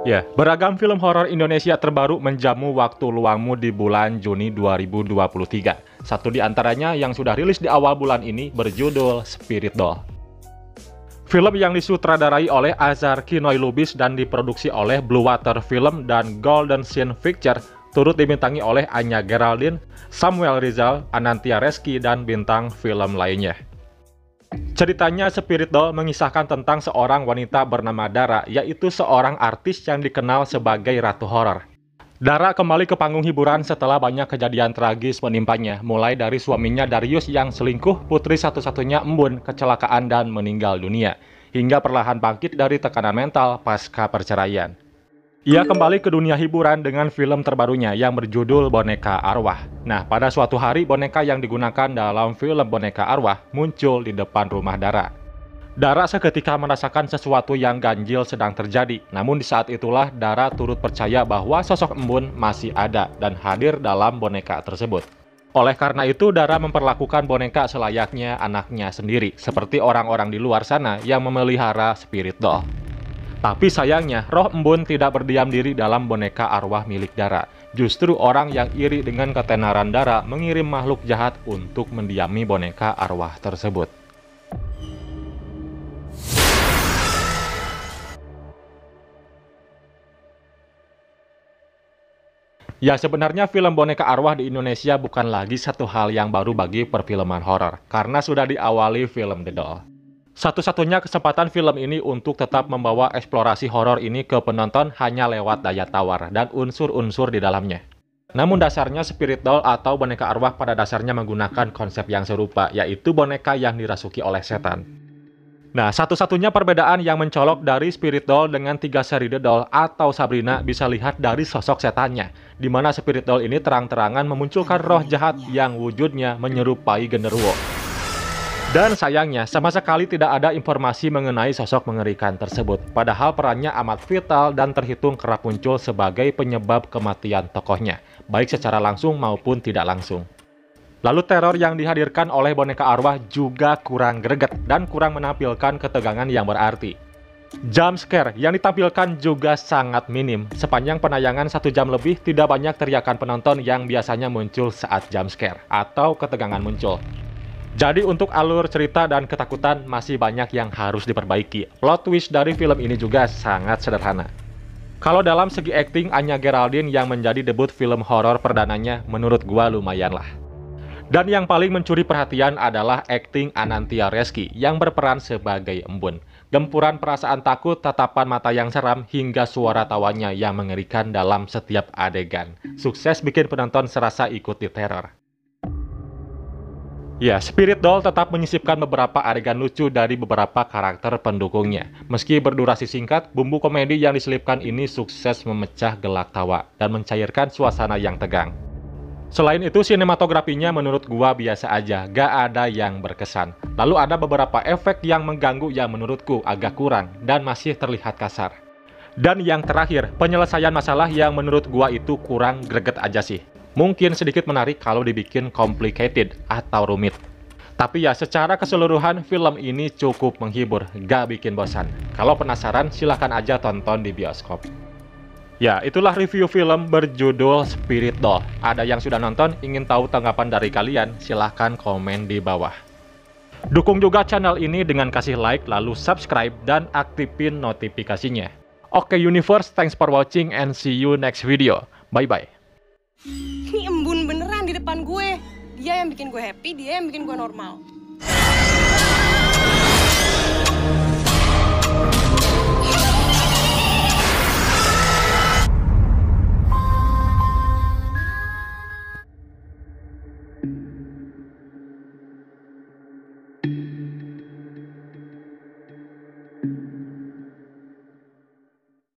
Ya, beragam film horor Indonesia terbaru menjamu waktu luangmu di bulan Juni 2023. Satu di antaranya yang sudah rilis di awal bulan ini berjudul Spirit Doll. Film yang disutradarai oleh Azhar Kinoy Lubis dan diproduksi oleh Blue Water Film dan Golden Scene Picture turut dibintangi oleh Anya Geraldine, Samuel Rizal, Anantia Reski, dan bintang film lainnya. Ceritanya Spirit Doll mengisahkan tentang seorang wanita bernama Dara, yaitu seorang artis yang dikenal sebagai ratu horor. Dara kembali ke panggung hiburan setelah banyak kejadian tragis menimpanya, mulai dari suaminya Darius yang selingkuh, putri satu-satunya Embun kecelakaan dan meninggal dunia, hingga perlahan bangkit dari tekanan mental pasca perceraian. Ia kembali ke dunia hiburan dengan film terbarunya yang berjudul Boneka Arwah. Nah, pada suatu hari boneka yang digunakan dalam film Boneka Arwah muncul di depan rumah Dara. Dara seketika merasakan sesuatu yang ganjil sedang terjadi. Namun di saat itulah Dara turut percaya bahwa sosok Embun masih ada dan hadir dalam boneka tersebut. Oleh karena itu, Dara memperlakukan boneka selayaknya anaknya sendiri, seperti orang-orang di luar sana yang memelihara Spirit Doll. Tapi sayangnya, roh Embun tidak berdiam diri dalam boneka arwah milik Dara. Justru orang yang iri dengan ketenaran Dara mengirim makhluk jahat untuk mendiami boneka arwah tersebut. Ya, sebenarnya film Boneka Arwah di Indonesia bukan lagi satu hal yang baru bagi perfilman horor, karena sudah diawali film The Doll. Satu-satunya kesempatan film ini untuk tetap membawa eksplorasi horor ini ke penonton hanya lewat daya tawar dan unsur-unsur di dalamnya. Namun dasarnya Spirit Doll atau boneka arwah pada dasarnya menggunakan konsep yang serupa, yaitu boneka yang dirasuki oleh setan. Nah, satu-satunya perbedaan yang mencolok dari Spirit Doll dengan 3 seri The Doll atau Sabrina bisa lihat dari sosok setannya, di mana Spirit Doll ini terang-terangan memunculkan roh jahat yang wujudnya menyerupai genderuwo. Dan sayangnya, sama sekali tidak ada informasi mengenai sosok mengerikan tersebut, padahal perannya amat vital dan terhitung kerap muncul sebagai penyebab kematian tokohnya, baik secara langsung maupun tidak langsung. Lalu teror yang dihadirkan oleh boneka arwah juga kurang greget dan kurang menampilkan ketegangan yang berarti. Jump scare yang ditampilkan juga sangat minim, sepanjang penayangan 1 jam lebih tidak banyak teriakan penonton yang biasanya muncul saat jump scare atau ketegangan muncul. Jadi untuk alur cerita dan ketakutan masih banyak yang harus diperbaiki. Plot twist dari film ini juga sangat sederhana. Kalau dalam segi akting, Anya Geraldine yang menjadi debut film horor perdananya menurut gua lumayan lah. Dan yang paling mencuri perhatian adalah akting Anantia Reski yang berperan sebagai Embun. Gempuran perasaan takut, tatapan mata yang seram, hingga suara tawanya yang mengerikan dalam setiap adegan. Sukses bikin penonton serasa ikut diteror. Ya, Spirit Doll tetap menyisipkan beberapa adegan lucu dari beberapa karakter pendukungnya. Meski berdurasi singkat, bumbu komedi yang diselipkan ini sukses memecah gelak tawa dan mencairkan suasana yang tegang. Selain itu, sinematografinya menurut gua biasa aja, gak ada yang berkesan. Lalu ada beberapa efek yang mengganggu yang menurutku agak kurang dan masih terlihat kasar. Dan yang terakhir, penyelesaian masalah yang menurut gua itu kurang greget aja sih. Mungkin sedikit menarik kalau dibikin complicated atau rumit. Tapi ya secara keseluruhan film ini cukup menghibur, gak bikin bosan. Kalau penasaran silahkan aja tonton di bioskop. Ya, itulah review film berjudul Spirit Doll. Ada yang sudah nonton, ingin tahu tanggapan dari kalian? Silahkan komen di bawah. Dukung juga channel ini dengan kasih like, lalu subscribe, dan aktifin notifikasinya. Oke Universe, thanks for watching and see you next video. Bye-bye. Ini Embun beneran di depan gue. Dia yang bikin gue happy, dia yang bikin gue normal.